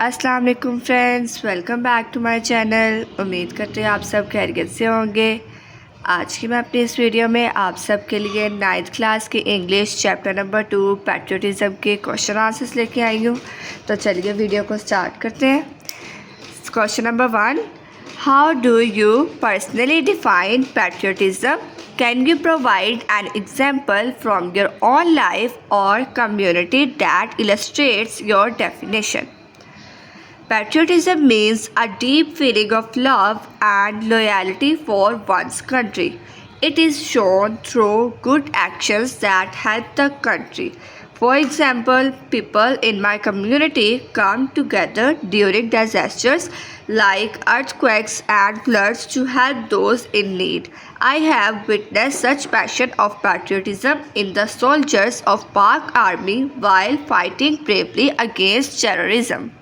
अस्सलाम वालेकुम friends, welcome back to my channel. उम्मीद करते हैं आप सब खैरियत से होंगे। आज की मैं अपनी इस वीडियो में आप सब के लिए 9th क्लास के इंग्लिश चैप्टर नंबर 2 पैट्रियोटिज़म के क्वेश्चन आंसर्स लेके आई हूँ। तो चलिए वीडियो को स्टार्ट करते हैं। Question number 1, how do you personally define patriotism? Can you provide an example from your own life or community that illustrates your definition? Patriotism means a deep feeling of love and loyalty for one's country. It is shown through good actions that help the country. For example, people in my community come together during disasters like earthquakes and floods to help those in need. I have witnessed such passion of patriotism in the soldiers of Pak Army while fighting bravely against terrorism.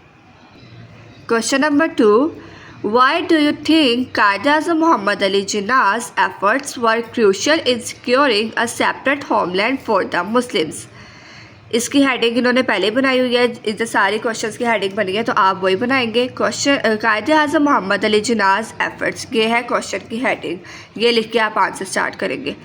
Question number 2. Why do you think Qaeda Muhammad Ali Jinnah's efforts were crucial in securing a separate homeland for the Muslims? इसकी heading इन्होंने पहले बनाई हुई है। इधर सारे questions की heading बनी है तो आप वही बनाएंगे। क्वेश्चन कायद-ए-आज़म मोहम्मद अली जिन्नाह's एफर्ट्स, ये है क्वेश्चन की हेडिंग। ये लिख के आप आंसर स्टार्ट करेंगे।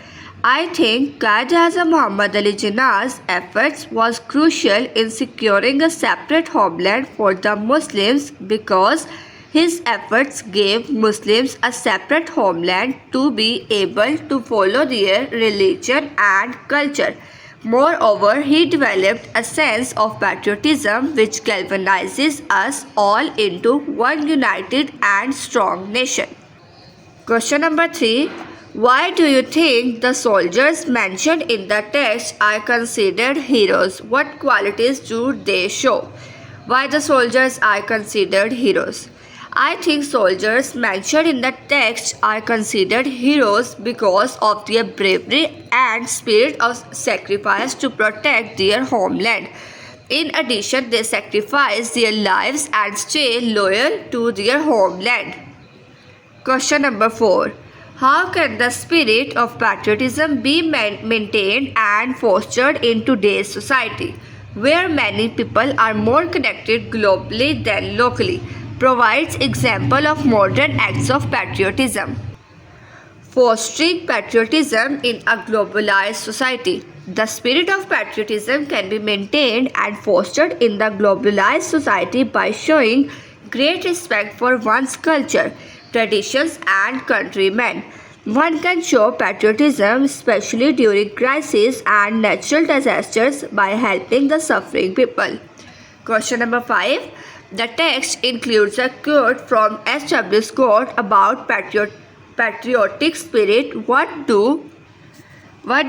I think Qaeda Muhammad Ali Jinnah's efforts was crucial in securing a separate homeland for the Muslims because his efforts gave Muslims a separate homeland to be able to follow their religion and culture. Moreover, he developed a sense of patriotism which galvanizes us all into one united and strong nation. Question number 3. Why do you think the soldiers mentioned in the text are considered heroes? What qualities do they show? Why the soldiers are considered heroes? I think soldiers mentioned in the text are considered heroes because of their bravery and spirit of sacrifice to protect their homeland. In addition, they sacrifice their lives and stay loyal to their homeland. Question number 4. How can the spirit of patriotism be maintained and fostered in today's society, where many people are more connected globally than locally? Provides example of modern acts of patriotism. Fostering patriotism in a globalized society. The spirit of patriotism can be maintained and fostered in the globalized society by showing great respect for one's culture, traditions and countrymen. One can show patriotism especially during crises and natural disasters by helping the suffering people. Question number 5. The text includes a quote from S.W. Scott about patriotic spirit. What do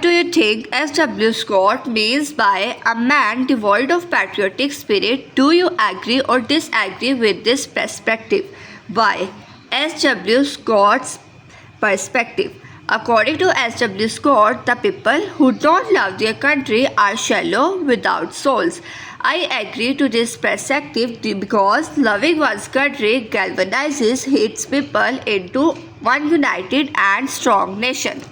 you think S.W. Scott means by a man devoid of patriotic spirit? Do you agree or disagree with this perspective? Why? S.W. Scott's perspective. According to S.W. Scott, the people who don't love their country are shallow, without souls. I agree to this perspective because loving one's country galvanizes its people into one united and strong nation.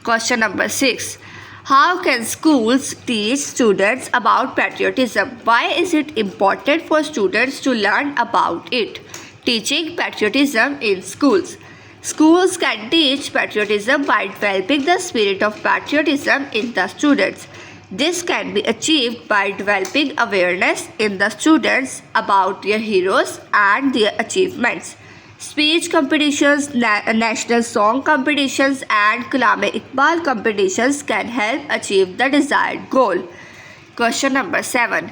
Question number 6. How can schools teach students about patriotism? Why is it important for students to learn about it? Teaching patriotism in schools. Schools can teach patriotism by developing the spirit of patriotism in the students. This can be achieved by developing awareness in the students about their heroes and their achievements. Speech competitions, national song competitions and Kalam-e-Iqbal competitions can help achieve the desired goal. Question number 7.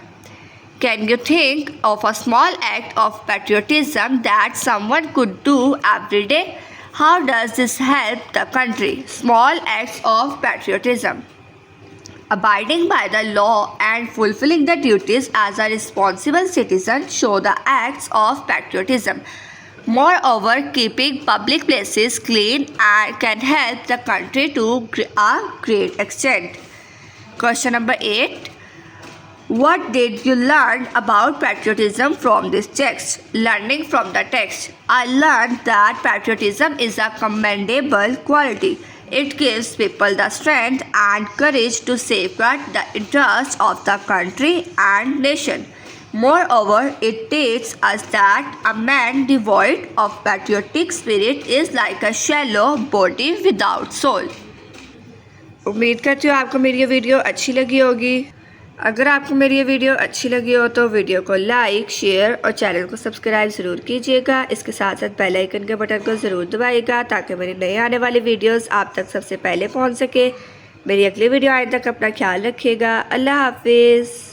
Can you think of a small act of patriotism that someone could do every day? How does this help the country? Small acts of patriotism. Abiding by the law and fulfilling the duties as a responsible citizen show the acts of patriotism. Moreover, keeping public places clean can help the country to a great extent. Question number 8. What did you learn about patriotism from this text? Learning from the text. I learned that patriotism is a commendable quality. It gives people the strength and courage to safeguard the interests of the country and nation. Moreover, it teaches us that a man devoid of patriotic spirit is like a shallow body without soul. उम्मीद करती हूँ आपको मेरी ये video अच्छी लगी होगी। अगर आपको मेरी ये वीडियो अच्छी लगी हो तो वीडियो को लाइक, शेयर और चैनल को सब्सक्राइब ज़रूर कीजिएगा। इसके साथ साथ बेल आइकन के बटन को ज़रूर दबाइएगा ताकि मेरी नई आने वाली वीडियोस आप तक सबसे पहले पहुंच सके। मेरी अगली वीडियो आने तक अपना ख्याल रखिएगा। अल्लाह हाफिज़।